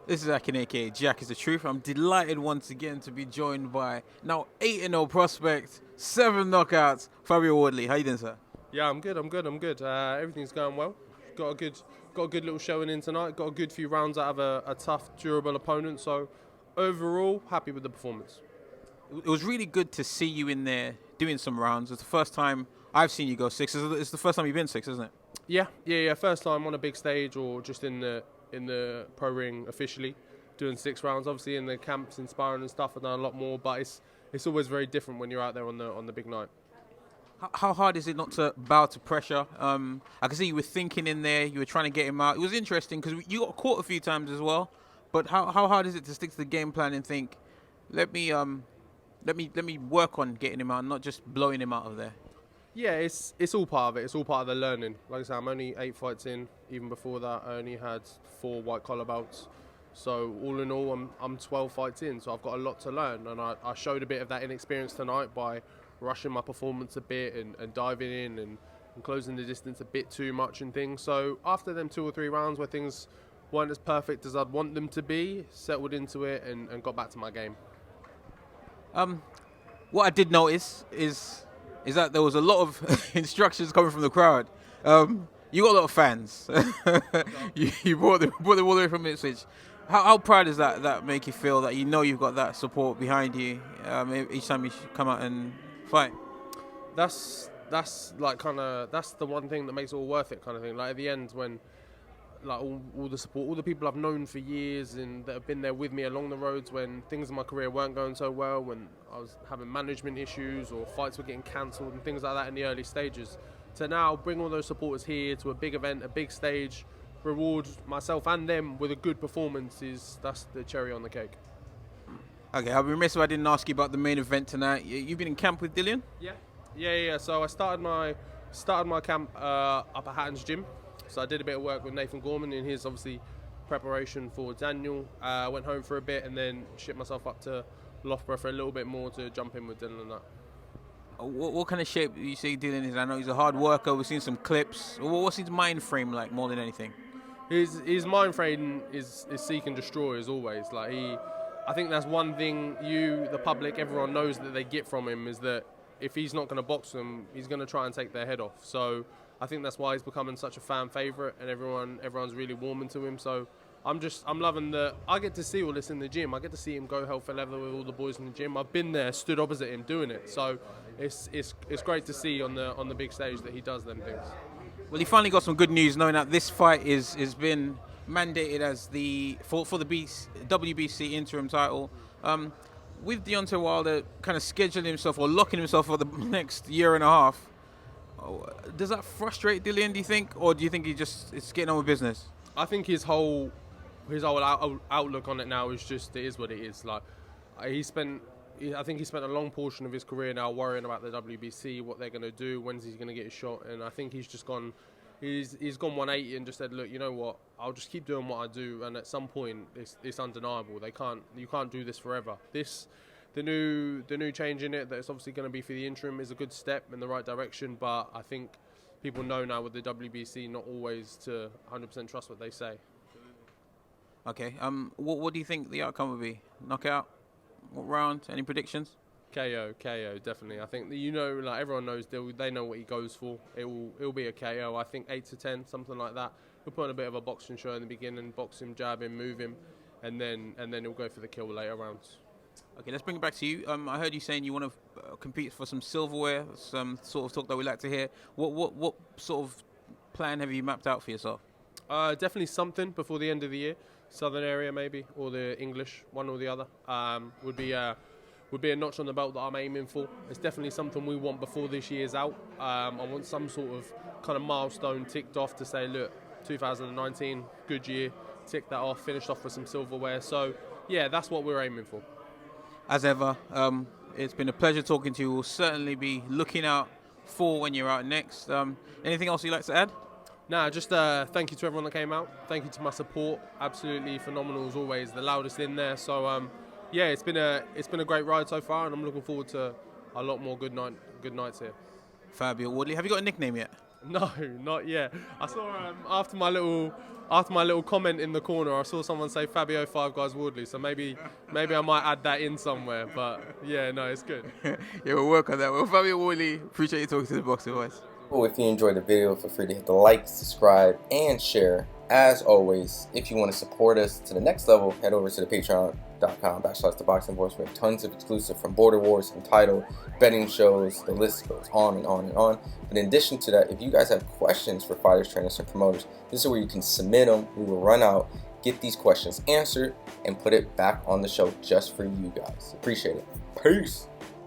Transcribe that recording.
This is Akin, aka Jack is the Truth. I'm delighted once again to be joined by now 8-0 prospect, 7 knockouts, Fabio Wardley. How you doing, sir? Yeah, I'm good. Everything's going well. Got a good little showing in tonight. Got a good few rounds out of a tough, durable opponent. So overall, happy with the performance. It was really good to see you in there doing some rounds. It's the first time I've seen you go six. It's the first time you've been six, isn't it? Yeah. First time on a big stage or just in the pro ring officially, doing 6 rounds. Obviously in the camps, and sparring and stuff, I've done a lot more. But it's always very different when you're out there on the big night. How hard is it not to bow to pressure? I can see you were thinking in there. You were trying to get him out. It was interesting because you got caught a few times as well. But how hard is it to stick to the game plan and think, let me work on getting him out, not just blowing him out of there? Yeah, it's all part of it. It's all part of the learning. Like I said, I'm only 8 fights in. Even before that, I only had 4 white collar bouts. So all in all, I'm 12 fights in. So I've got a lot to learn, and I showed a bit of that inexperience tonight by rushing my performance a bit and diving in and closing the distance a bit too much and things. So after them 2 or 3 rounds where things weren't as perfect as I'd want them to be, settled into it and got back to my game. What I did notice is that there was a lot of instructions coming from the crowd. You got a lot of fans. you brought them all the way from Ipswich. How proud does that make you feel, that you know you've got that support behind you each time you come out and fight? That's like that's the one thing that makes it all worth it, kind of thing. Like at the end, when like all the support, all the people I've known for years and that have been there with me along the roads when things in my career weren't going so well, when I was having management issues or fights were getting cancelled and things like that in the early stages, to now bring all those supporters here to a big event, a big stage, reward myself and them with a good performance, that's the cherry on the cake. Okay, I'll be remiss if I didn't ask you about the main event tonight. You've been in camp with Dillian? Yeah. So I started my camp up at Hatton's gym. So I did a bit of work with Nathan Gorman in his obviously preparation for Daniel. I went home for a bit and then shipped myself up to Loughborough for a little bit more to jump in with Dylan and that. What kind of shape do you see Dylan is? I know he's a hard worker. We've seen some clips. What's his mind frame like more than anything? His mind frame is seek and destroy as always. I think that's one thing the public, everyone knows that they get from him, is that if he's not going to box them, he's going to try and take their head off. So I think that's why he's becoming such a fan favourite, and everyone's really warming to him. So I'm loving that I get to see all this in the gym. I get to see him go hell for leather with all the boys in the gym. I've been there, stood opposite him doing it. So it's great to see on the big stage that he does them things. Well, he finally got some good news, knowing that this fight is been mandated as for the WBC interim title. With Deontay Wilder kind of scheduling himself or locking himself for the next year and a half, does that frustrate Dillian, do you think, or do you think it's getting on with business? I think his whole outlook on it now is just, it is what it is. Like I think he spent a long portion of his career now worrying about the WBC, what they're going to do, when's he going to get his shot, and I think he's just gone. He's gone 180 and just said, look, you know what? I'll just keep doing what I do, and at some point, it's undeniable. You can't do this forever. The new change in it that it's obviously going to be for the interim is a good step in the right direction, but I think people know now with the WBC not always to 100% trust what they say. Okay. What do you think the outcome will be? Knockout? What round? Any predictions? KO, definitely. I think like everyone knows, they know what he goes for. It'll be a KO. I think 8-10, something like that. He'll put on a bit of a boxing show in the beginning, box him, jab him, move him, and then he'll go for the kill later rounds. Okay, let's bring it back to you. I heard you saying you want to compete for some silverware, some sort of talk that we like to hear. What sort of plan have you mapped out for yourself? Definitely something before the end of the year. Southern area maybe, or the English, one or the other. Would be a notch on the belt that I'm aiming for. It's definitely something we want before this year's out. I want some sort of kind of milestone ticked off to say, look, 2019, good year, tick that off, finished off with some silverware. So yeah, that's what we're aiming for. As ever, it's been a pleasure talking to you. We'll certainly be looking out for when you're out next. Anything else you'd like to add? Nah, just thank you to everyone that came out. Thank you to my support. Absolutely phenomenal as always. The loudest in there. So yeah, it's been a great ride so far, and I'm looking forward to a lot more good nights here. Fabio Wardley, have you got a nickname yet? No, not yet. I saw after my little comment in the corner, I saw someone say Fabio 5 Guys Wardley. So maybe I might add that in somewhere. But yeah, no, it's good. Yeah, we'll work on that. Well, Fabio Wardley, appreciate you talking to the Boxing Voice. Cool. If you enjoyed the video, feel free to hit the like, subscribe, and share. As always, if you want to support us to the next level, head over to the patreon.com/ThaBoxingVoice. We have tons of exclusive from Border Wars, Entitled, betting shows, the list goes on and on and on. But in addition to that, if you guys have questions for fighters, trainers, and promoters, this is where you can submit them. We will run out, get these questions answered, and put it back on the show just for you guys. Appreciate it. Peace.